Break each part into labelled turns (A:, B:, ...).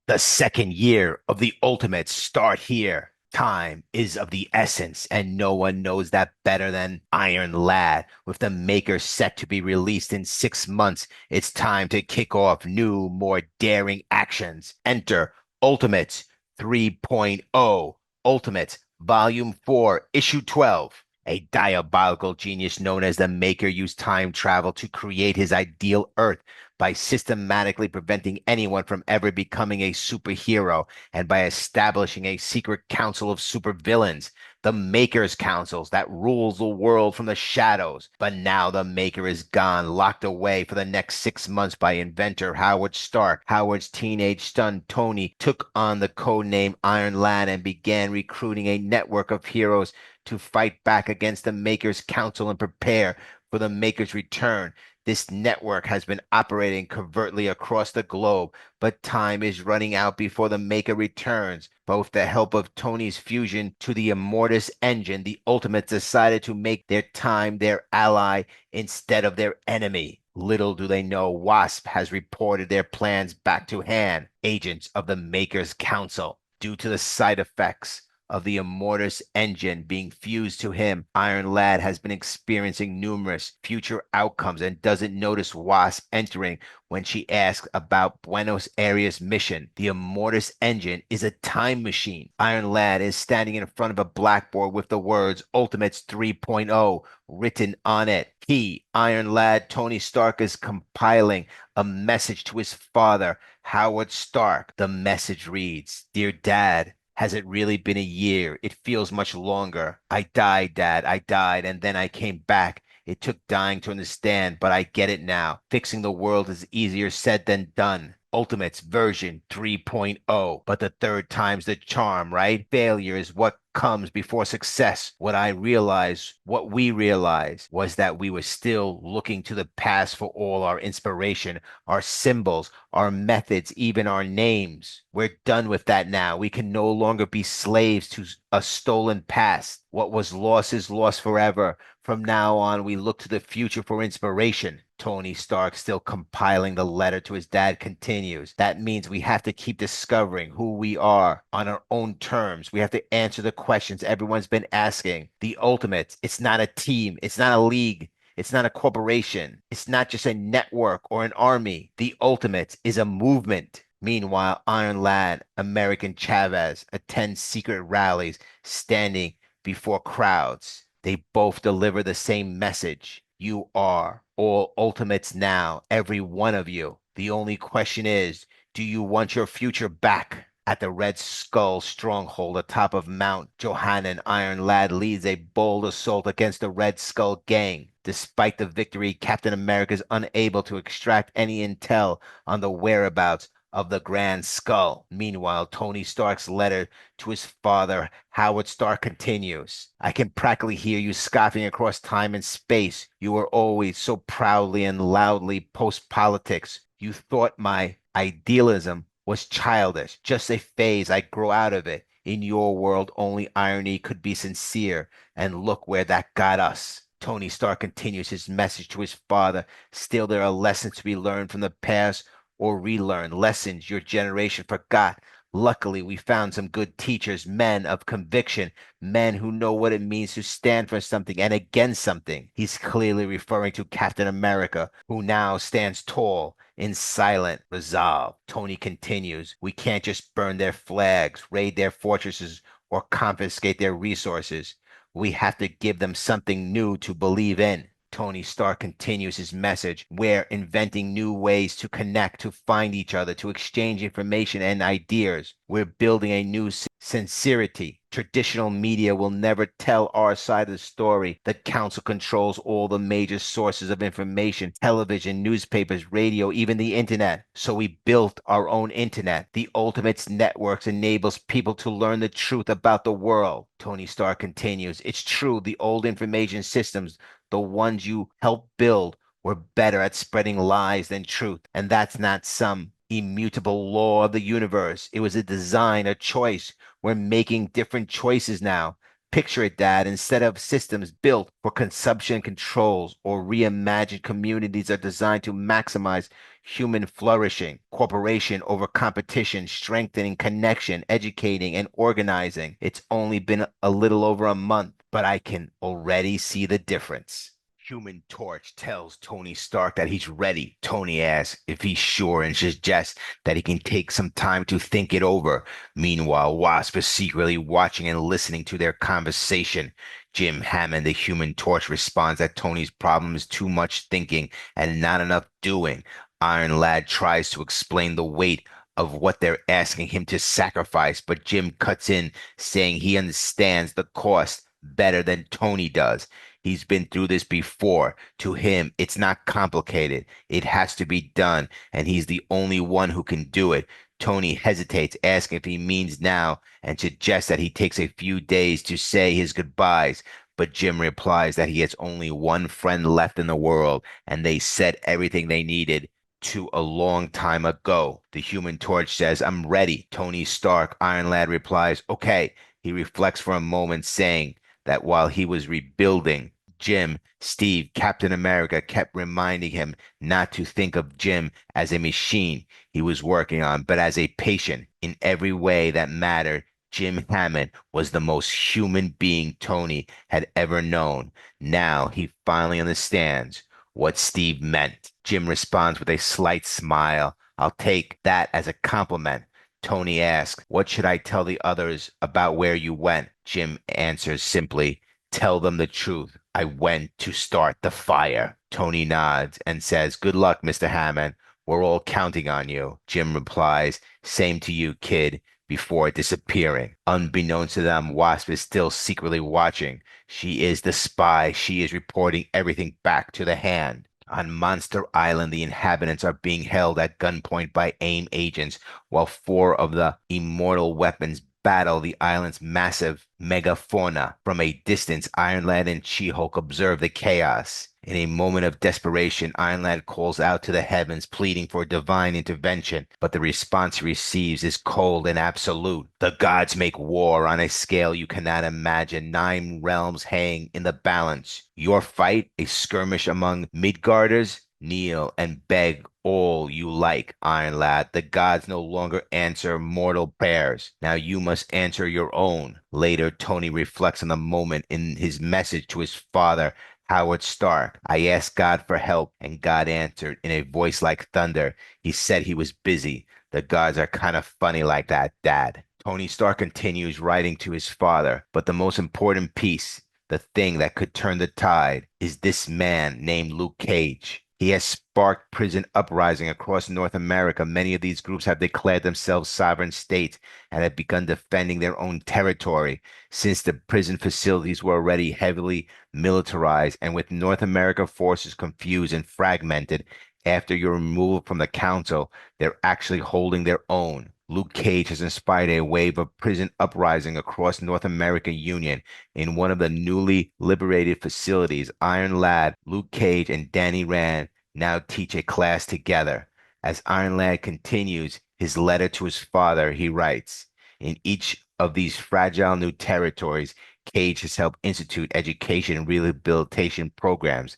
A: The second year of the Ultimates start here. Time is of the essence, and no one knows that better than Iron Lad. With the Maker set to be released in 6 months, it's time to kick off new, more daring actions. Enter Ultimates 3.0, Ultimates Volume 4, Issue 12. A diabolical genius known as the Maker used time travel to create his ideal Earth by systematically preventing anyone from ever becoming a superhero and by establishing a secret council of supervillains, the Maker's Councils that rules the world from the shadows. But now the Maker is gone, locked away for the next 6 months by inventor Howard Stark. Howard's teenage son Tony took on the codename Iron Lad and began recruiting a network of heroes to fight back against the Maker's Council and prepare for the Maker's return. This network has been operating covertly across the globe, but time is running out before the Maker returns. But with the help of Tony's fusion to the Immortus Engine, the Ultimates decided to make their time their ally instead of their enemy. Little do they know, Wasp has reported their plans back to Han, agents of the Maker's Council. Due to the side effects of the Immortus Engine being fused to him, Iron Lad has been experiencing numerous future outcomes and doesn't notice Wasp entering when she asks about Buenos Aires' mission. The Immortus Engine is a time machine. Iron Lad is standing in front of a blackboard with the words Ultimates 3.0 written on it. He, Iron Lad, Tony Stark, is compiling a message to his father, Howard Stark. The message reads, "Dear Dad, has it really been a year? It feels much longer. I died, Dad. I died, and then I came back. It took dying to understand, but I get it now. Fixing the world is easier said than done. Ultimates version 3.0. But the third time's the charm, right? Failure is what comes before success. What we realized was that we were still looking to the past for all our inspiration, our symbols, our methods, even our names. We're done with that now. We can no longer be slaves to a stolen past. What was lost is lost forever. From now on, we look to the future for inspiration." Tony Stark, still compiling the letter to his dad, continues. "That means we have to keep discovering who we are on our own terms. We have to answer the questions everyone's been asking. The Ultimates, it's not a team, it's not a league. It's not a corporation. It's not just a network or an army. The Ultimates is a movement." Meanwhile, Iron Lad, American Chavez attend secret rallies, standing before crowds. They both deliver the same message. You are all Ultimates now, every one of you. The only question is, do you want your future back? At the Red Skull stronghold atop of Mount Johannan, Iron Lad leads a bold assault against the Red Skull gang. Despite the victory, Captain America is unable to extract any intel on the whereabouts of the Grand Skull. Meanwhile, Tony Stark's letter to his father, Howard Stark, continues. "I can practically hear you scoffing across time and space. You were always so proudly and loudly post-politics. You thought my idealism was childish, just a phase. I grow out of it. In your world, only irony could be sincere, and look where that got us." Tony Stark continues his message to his father. Still, there are lessons to be learned from the past or relearn, lessons your generation forgot. Luckily, we found some good teachers, men of conviction, men who know what it means to stand for something and against something. He's clearly referring to Captain America, who now stands tall in silent resolve. Tony continues, "We can't just burn their flags, raid their fortresses, or confiscate their resources. We have to give them something new to believe in." Tony Stark continues his message. "We're inventing new ways to connect, to find each other, to exchange information and ideas. We're building a new sincerity. Traditional media will never tell our side of the story. The council controls all the major sources of information, television, newspapers, radio, even the internet. So we built our own internet. The Ultimates Networks enables people to learn the truth about the world." Tony Stark continues, "It's true, the old information systems, the ones you helped build, were better at spreading lies than truth. And that's not some immutable law of the universe. It was a design, a choice. We're making different choices now. Picture it, Dad. Instead of systems built for consumption controls or reimagined communities are designed to maximize human flourishing, cooperation over competition, strengthening connection, educating, and organizing. It's only been a little over a month, but I can already see the difference. Human Torch tells Tony Stark that he's ready. Tony asks if he's sure and suggests that he can take some time to think it over. Meanwhile, Wasp is secretly watching and listening to their conversation. Jim Hammond, the Human Torch, responds that Tony's problem is too much thinking and not enough doing. Iron Lad tries to explain the weight of what they're asking him to sacrifice, but Jim cuts in, saying he understands the cost better than Tony does. He's been through this before. To him, it's not complicated. It has to be done, and he's the only one who can do it. Tony hesitates, asking if he means now, and suggests that he takes a few days to say his goodbyes. But Jim replies that he has only one friend left in the world, and they said everything they needed to a long time ago. The Human Torch says, I'm ready. Tony Stark, Iron Lad replies, okay. He reflects for a moment, saying that while he was rebuilding, Jim, Steve, Captain America kept reminding him not to think of Jim as a machine he was working on, but as a patient in every way that mattered. Jim Hammond was the most human being Tony had ever known. Now he finally understands what Steve meant. Jim responds with a slight smile. I'll take that as a compliment. Tony asks, what should I tell the others about where you went? Jim answers simply, tell them the truth. I went to start the fire. Tony nods and says, good luck, Mr. Hammond. We're all counting on you. Jim replies, same to you, kid, before disappearing. Unbeknownst to them, Wasp is still secretly watching. She is the spy. She is reporting everything back to the Hand. On Monster Island, the inhabitants are being held at gunpoint by AIM agents, while four of the immortal weapons battle the island's massive megafauna. From a distance, Iron Lad and She-Hulk observe the chaos. In a moment of desperation, Iron Lad calls out to the heavens, pleading for divine intervention, but the response he receives is cold and absolute. The gods make war on a scale you cannot imagine. 9 realms hang in the balance. Your fight, a skirmish among Midgarders? Kneel and beg all you like, Iron Lad. The gods no longer answer mortal prayers. Now you must answer your own. Later, Tony reflects on the moment in his message to his father, Howard Stark. I asked God for help, and God answered in a voice like thunder. He said he was busy. The gods are kind of funny like that, Dad. Tony Stark continues writing to his father, but the most important piece, the thing that could turn the tide, is this man named Luke Cage. He has sparked prison uprising across North America. Many of these groups have declared themselves sovereign states and have begun defending their own territory. Since the prison facilities were already heavily militarized and with North America forces confused and fragmented, after your removal from the council, they're actually holding their own. Luke Cage has inspired a wave of prison uprising across North America Union. In one of the newly liberated facilities, Iron Lad, Luke Cage, and Danny Rand now teach a class together. As Iron Lad continues his letter to his father, he writes, in each of these fragile new territories, Cage has helped institute education and rehabilitation programs.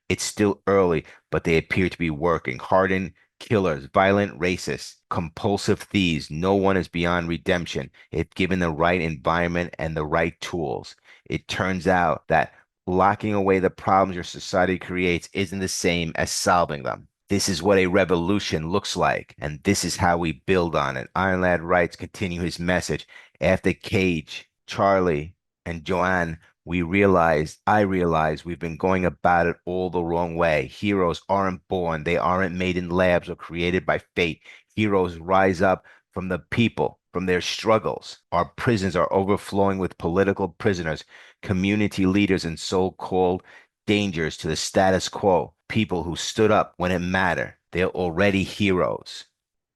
A: It's still early, but they appear to be working. Hardened killers, violent racists, compulsive thieves, no one is beyond redemption if given the right environment and the right tools. It turns out that locking away the problems your society creates isn't the same as solving them. This is what a revolution looks like, and this is how we build on it. Iron Lad writes, continue his message. After Cage, Charlie, and Joanne, I realized we've been going about it all the wrong way. Heroes aren't born, they aren't made in labs or created by fate. Heroes rise up from the people, from their struggles. Our prisons are overflowing with political prisoners, community leaders, and so-called dangers to the status quo. People who stood up when it mattered. They're already heroes.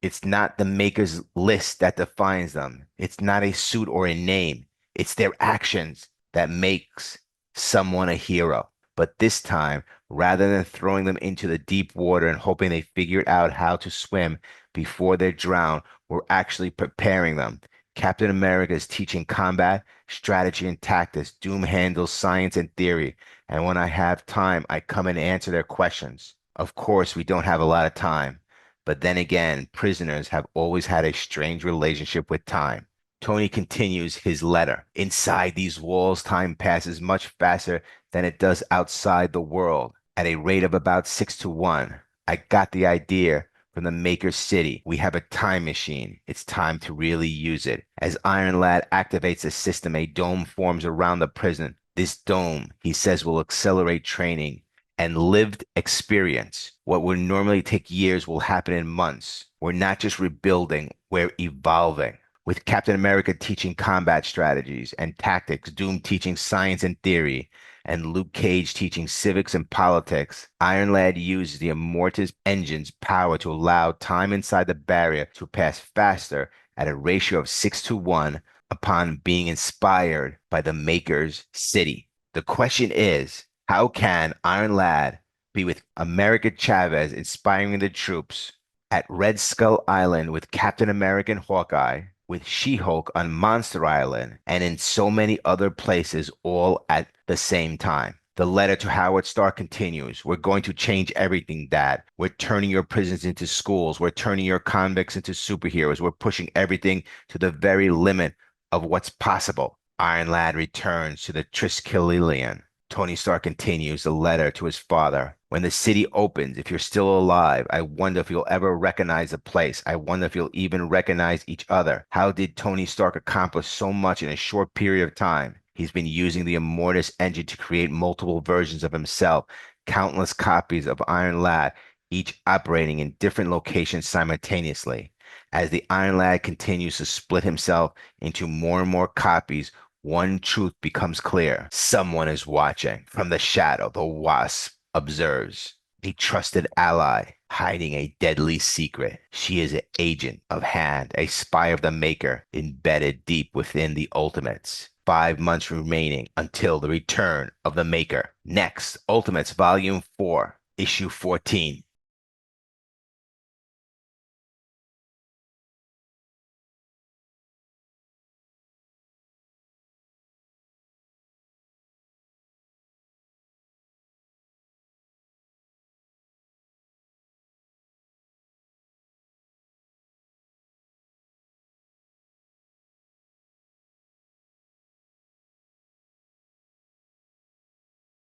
A: It's not the maker's list that defines them. It's not a suit or a name. It's their actions that makes someone a hero. But this time, rather than throwing them into the deep water and hoping they figured out how to swim before they drown, we're actually preparing them. Captain America is teaching combat, strategy, and tactics. Doom handles science and theory. And when I have time, I come and answer their questions. Of course, we don't have a lot of time. But then again, prisoners have always had a strange relationship with time. Tony continues his letter. Inside these walls, time passes much faster than it does outside the world, at a rate of about 6 to 1. I got the idea from the Maker City. We have a time machine. It's time to really use it. As Iron Lad activates the system, a dome forms around the prison. This dome, he says, will accelerate training and lived experience. What would normally take years will happen in months. We're not just rebuilding, we're evolving. With Captain America teaching combat strategies and tactics, Doom teaching science and theory, and Luke Cage teaching civics and politics, Iron Lad uses the Immortus Engine's power to allow time inside the barrier to pass faster at a ratio of 6 to 1 upon being inspired by the Maker's City. The question is, how can Iron Lad be with America Chavez inspiring the troops at Red Skull Island with Captain America and Hawkeye, with She-Hulk on Monster Island, and in so many other places all at the same time? The letter to Howard Stark continues. We're going to change everything, Dad. We're turning your prisons into schools. We're turning your convicts into superheroes. We're pushing everything to the very limit of what's possible. Iron Lad returns to the Triskelion. Tony Stark continues the letter to his father. When the city opens, if you're still alive, I wonder if you'll ever recognize the place. I wonder if you'll even recognize each other. How did Tony Stark accomplish so much in a short period of time? He's been using the Immortus Engine to create multiple versions of himself, countless copies of Iron Lad, each operating in different locations simultaneously. As the Iron Lad continues to split himself into more and more copies, one truth becomes clear. Someone is watching. From the shadow, the Wasp observes. A trusted ally hiding a deadly secret. She is an agent of Hand, a spy of the Maker, embedded deep within the Ultimates. 5 months remaining until the return of the Maker. Next, Ultimates Volume 4, Issue 14.